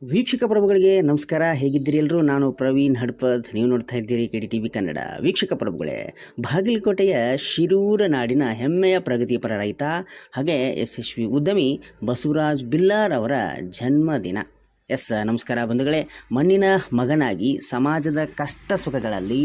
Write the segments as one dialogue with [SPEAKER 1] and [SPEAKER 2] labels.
[SPEAKER 1] ವೀಕ್ಷಕ ಪ್ರಭುಗಳಿಗೆ ನಮಸ್ಕಾರ. ಹೇಗಿದ್ದೀರಿ ಎಲ್ಲರೂ? ನಾನು ಪ್ರವೀಣ್ ಹಡ್ಪದ್, ನೀವು ನೋಡ್ತಾ ಇದ್ದೀರಿ KDTV ಕನ್ನಡ. ವೀಕ್ಷಕ ಪ್ರಭುಗಳೇ, ಬಾಗಲಕೋಟೆಯ ಶಿರೂರ ನಾಡಿನ ಹೆಮ್ಮೆಯ ಪ್ರಗತಿಪರ ರೈತ ಹಾಗೆ ಯಶಸ್ವಿ ಉದ್ಯಮಿ ಬಸವರಾಜ್ ಬಿಲ್ಲಾರ್ ಅವರ ಜನ್ಮದಿನ. ನಮಸ್ಕಾರ ಬಂಧುಗಳೇ. ಮಣ್ಣಿನ ಮಗನಾಗಿ ಸಮಾಜದ ಕಷ್ಟ ಸುಖಗಳಲ್ಲಿ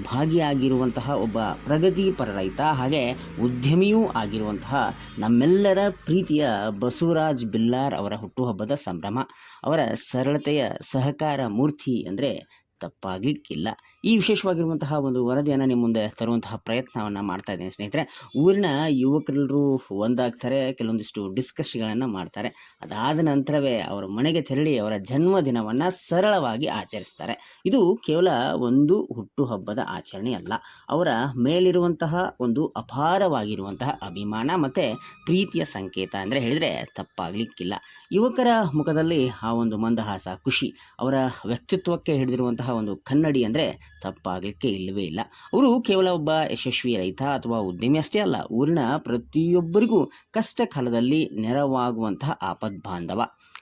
[SPEAKER 1] ಭಾಗಿಯಾಗಿರುವಂತಹ ಒಬ್ಬ ಪ್ರಗತಿಪರ ರೈತ ಹಾಗೆ ಉದ್ಯಮಿಯೂ ಆಗಿರುವಂತಹ ನಮ್ಮೆಲ್ಲರ ಪ್ರೀತಿಯ ಬಸವರಾಜ್ ಬಿಲ್ಲಾರ್ ಅವರ ಹುಟ್ಟುಹಬ್ಬದ ಸಂಭ್ರಮ. ಅವರ ಸರಳತೆಯ ಸಹಕಾರ ಮೂರ್ತಿ ಅಂದರೆ ತಪ್ಪಾಗಲಿಕ್ಕಿಲ್ಲ. ಈ ವಿಶೇಷವಾಗಿರುವಂತಹ ಒಂದು ವರದಿಯನ್ನು ನಿಮ್ಮ ಮುಂದೆ ತರುವಂತಹ ಪ್ರಯತ್ನವನ್ನು ಮಾಡ್ತಾ ಇದ್ದೀನಿ ಸ್ನೇಹಿತರೆ. ಊರಿನ ಯುವಕರೆಲ್ಲರೂ ಒಂದಾಗ್ತಾರೆ, ಕೆಲವೊಂದಿಷ್ಟು ಡಿಸ್ಕಷನ್ಗಳನ್ನು ಮಾಡ್ತಾರೆ. ಅದಾದ ನಂತರವೇ ಅವರ ಮನೆಗೆ ತೆರಳಿ ಅವರ ಜನ್ಮದಿನವನ್ನು ಸರಳವಾಗಿ ಆಚರಿಸ್ತಾರೆ. ಇದು ಕೇವಲ ಒಂದು ಹುಟ್ಟುಹಬ್ಬದ ಆಚರಣೆ ಅಲ್ಲ, ಅವರ ಮೇಲಿರುವಂತಹ ಒಂದು ಅಪಾರವಾಗಿರುವಂತಹ ಅಭಿಮಾನ ಮತ್ತು ಪ್ರೀತಿಯ ಸಂಕೇತ ಅಂದರೆ ಹೇಳಿದರೆ ತಪ್ಪಾಗಲಿಕ್ಕಿಲ್ಲ. ಯುವಕರ ಮುಖದಲ್ಲಿ ಆ ಒಂದು ಮಂದಹಾಸ, ಖುಷಿ, ಅವರ ವ್ಯಕ್ತಿತ್ವಕ್ಕೆ ಹಿಡಿದಿರುವಂತಹ ಒಂದು ಕನ್ನಡಿ ಅಂದರೆ ತಪ್ಪಾಗಲಿಕ್ಕೆ ಇಲ್ಲವೇ ಇಲ್ಲ. ಅವರು ಕೇವಲ ಒಬ್ಬ ಯಶಸ್ವಿ ರೈತ ಅಥವಾ ಉದ್ಯಮಿ ಅಷ್ಟೇ ಅಲ್ಲ, ಊರಿನ ಪ್ರತಿಯೊಬ್ಬರಿಗೂ ಕಷ್ಟ ಕಾಲದಲ್ಲಿ ನೆರವಾಗುವಂತಹ ಆಪದ್ ಬಾಂಧವ.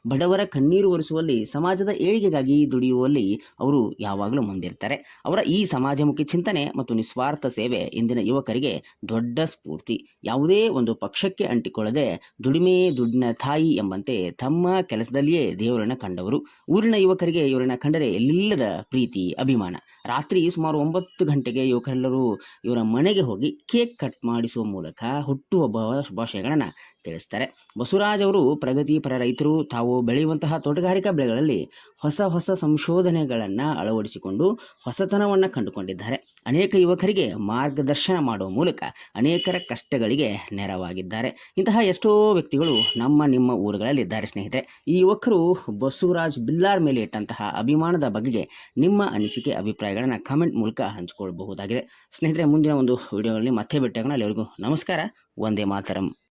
[SPEAKER 1] ಬಡವರ ಕಣ್ಣೀರು ಒರೆಸುವಲ್ಲಿ, ಸಮಾಜದ ಏಳಿಗೆಗಾಗಿ ದುಡಿಯುವಲ್ಲಿ ಅವರು ಯಾವಾಗಲೂ ಮುಂದಿರ್ತಾರೆ. ಅವರ ಈ ಸಮಾಜಮುಖಿ ಚಿಂತನೆ ಮತ್ತು ನಿಸ್ವಾರ್ಥ ಸೇವೆ ಇಂದಿನ ಯುವಕರಿಗೆ ದೊಡ್ಡ ಸ್ಫೂರ್ತಿ. ಯಾವುದೇ ಒಂದು ಪಕ್ಷಕ್ಕೆ ಅಂಟಿಕೊಳ್ಳದೆ ದುಡಿಮೆ ದುಡ್ಡಿನ ತಾಯಿ ಎಂಬಂತೆ ತಮ್ಮ ಕೆಲಸದಲ್ಲಿಯೇ ದೇವರನ್ನ ಕಂಡವರು. ಊರಿನ ಯುವಕರಿಗೆ ಇವರನ್ನ ಕಂಡರೆ ಎಲ್ಲಿಲ್ಲದ ಪ್ರೀತಿ, ಅಭಿಮಾನ. ರಾತ್ರಿ ಸುಮಾರು 9 ಗಂಟೆಗೆ ಯುವಕರೆಲ್ಲರೂ ಇವರ ಮನೆಗೆ ಹೋಗಿ ಕೇಕ್ ಕಟ್ ಮಾಡಿಸುವ ಮೂಲಕ ಹುಟ್ಟುಹಬ್ಬ ಶುಭಾಶಯಗಳನ್ನು ತಿಳಿಸ್ತಾರೆ. ಬಸವರಾಜ್ ಅವರು ಪ್ರಗತಿಪರ ರೈತರು. ತಾವು ಬೆಳೆಯುವಂತಹ ತೋಟಗಾರಿಕಾ ಬೆಳೆಗಳಲ್ಲಿ ಹೊಸ ಹೊಸ ಸಂಶೋಧನೆಗಳನ್ನು ಅಳವಡಿಸಿಕೊಂಡು ಹೊಸತನವನ್ನು ಕಂಡುಕೊಂಡಿದ್ದಾರೆ. ಅನೇಕ ಯುವಕರಿಗೆ ಮಾರ್ಗದರ್ಶನ ಮಾಡುವ ಮೂಲಕ ಅನೇಕರ ಕಷ್ಟಗಳಿಗೆ ನೆರವಾಗಿದ್ದಾರೆ. ಇಂತಹ ಎಷ್ಟೋ ವ್ಯಕ್ತಿಗಳು ನಿಮ್ಮ ಊರುಗಳಲ್ಲಿ ಇದ್ದಾರೆ ಸ್ನೇಹಿತರೆ. ಈ ಯುವಕರು ಬಸವರಾಜ್ ಬಿಲ್ಲಾರ್ ಮೇಲೆ ಇಟ್ಟಂತಹ ಅಭಿಮಾನದ ಬಗೆಗೆ ನಿಮ್ಮ ಅನಿಸಿಕೆ, ಅಭಿಪ್ರಾಯಗಳನ್ನು ಕಾಮೆಂಟ್ ಮೂಲಕ ಹಂಚಿಕೊಳ್ಳಬಹುದಾಗಿದೆ ಸ್ನೇಹಿತರೆ. ಮುಂದಿನ ಒಂದು ವಿಡಿಯೋಗಳಲ್ಲಿ ಮತ್ತೆ ಭೇಟಿಯಾಗೋಣ. ಎಲ್ಲರಿಗೂ ನಮಸ್ಕಾರ. ವಂದೇ ಮಾತರಂ.